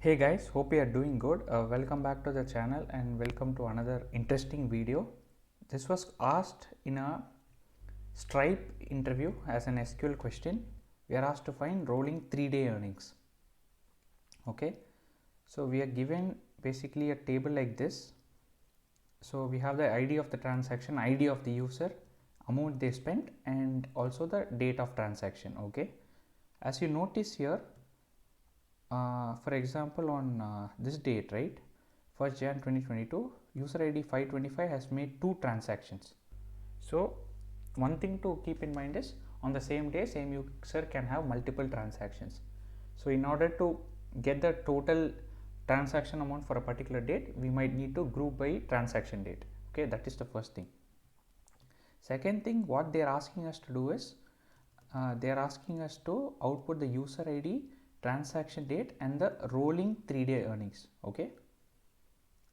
Hey guys, hope you are doing good. Welcome back to the channel and welcome to another interesting video. This was asked in a Stripe interview as an SQL question. We are asked to find rolling 3-day earnings. Okay, so we are given basically a table like this. So we have the ID of the transaction, ID of the user, amount they spent, and also the date of transaction. Okay, as you notice here, for example, on this date, right, 1st Jan 2022, user ID 525 has made 2 transactions. So one thing to keep in mind is on the same day, same user can have multiple transactions. So in order to get the total transaction amount for a particular date, we might need to group by transaction date. Okay, that is the first thing. Second thing, what they are asking us to do is they are asking us to output the user ID, transaction date, and the rolling 3-day earnings. Okay,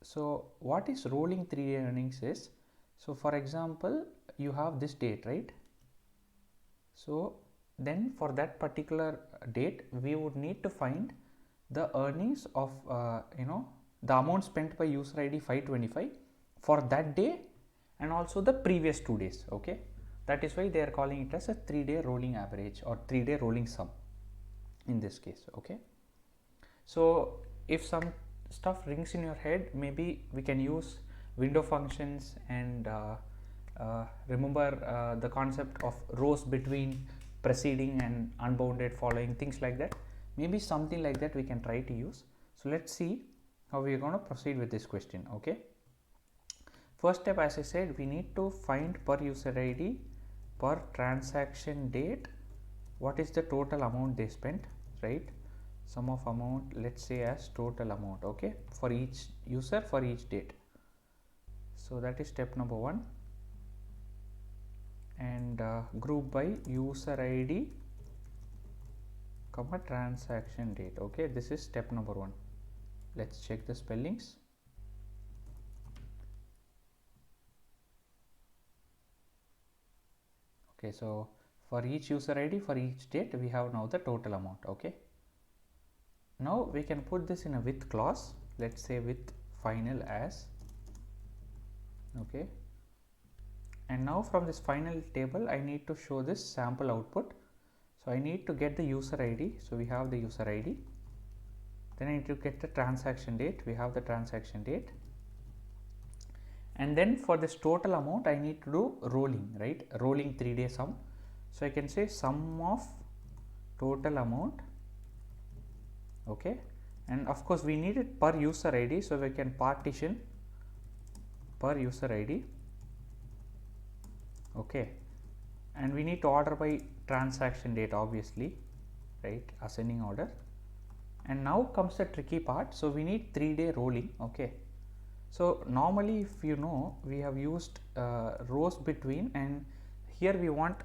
so what is rolling 3-day earnings is, so for example, you have this date, right? So then for that particular date, we would need to find the earnings of the amount spent by user ID 525 for that day and also the previous 2 days. Okay, that is why they are calling it as a 3-day rolling average or 3-day rolling sum in this case. Okay, so if some stuff rings in your head, maybe we can use window functions and remember the concept of rows between preceding and unbounded following, things like that. Maybe something like that we can try to use. So let's see how we are going to proceed with this question. Okay, first step, as I said, we need to find per user ID, per transaction date, what is the total amount they spent, right? Sum of amount, let's say as total amount, okay, for each user for each date. So that is step number 1. And group by user ID comma transaction date. Okay, this is step number 1. Let's check the spellings. Okay, so for each user ID for each date we have now the total amount. Okay, now we can put this in a with clause. Let's say with final as. Okay, and now from this final table I need to show this sample output. So I need to get the user ID. So we have the user ID. Then I need to get the transaction date. We have the transaction date. And then for this total amount I need to do rolling, right? Rolling 3-day sum. So I can say sum of total amount. Okay, and of course we need it per user ID, so we can partition per user ID. Okay, and we need to order by transaction date, obviously, right? Ascending order. And now comes the tricky part. So we need 3-day rolling. Okay, so normally, if you know, we have used rows between, and here we want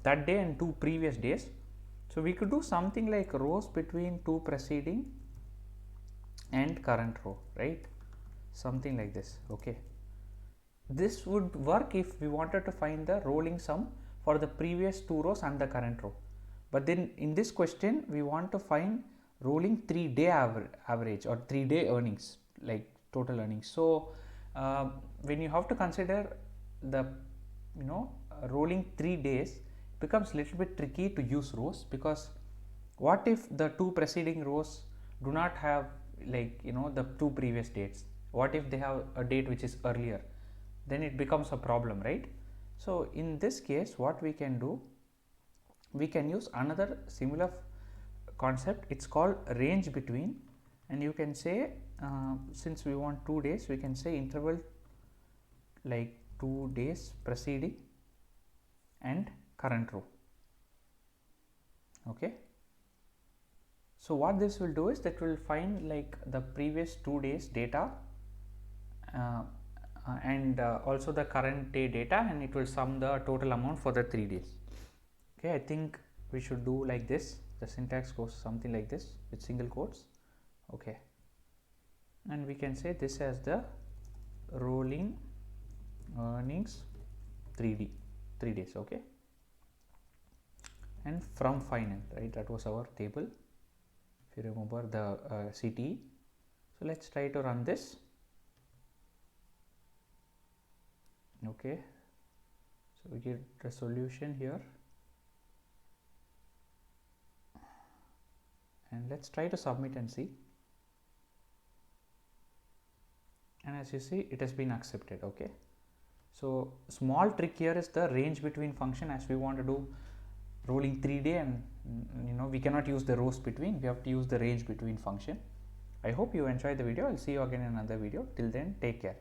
that day and 2 previous days. So we could do something like rows between 2 preceding and current row, right? Something like this. Okay, this would work if we wanted to find the rolling sum for the previous 2 rows and the current row. But then in this question we want to find rolling 3-day average or 3-day earnings, like total earnings. So when you have to consider the rolling 3 days, becomes little bit tricky to use rows, because what if the 2 preceding rows do not have the 2 previous dates? What if they have a date which is earlier? Then it becomes a problem, right? So in this case what we can do, we can use another similar concept. It's called range between, and you can say since we want 2 days, we can say interval like 2 days preceding and current row. Okay, so what this will do is that will find like the previous 2 days data and also the current day data, and it will sum the total amount for the 3 days. Okay, I think we should do like this. The syntax goes something like this with single quotes. Okay, and we can say this as the rolling earnings 3 days. Okay, and from final, right? That was our table. if you remember the CTE. So let's try to run this. Okay, so we get the solution here, and let's try to submit and see. And as you see, it has been accepted. Okay, so small trick here is the range between function, as we want to do rolling 3-day, and we cannot use the rows between, we have to use the range between function. I hope you enjoyed the video. I'll see you again in another video. Till then, take care.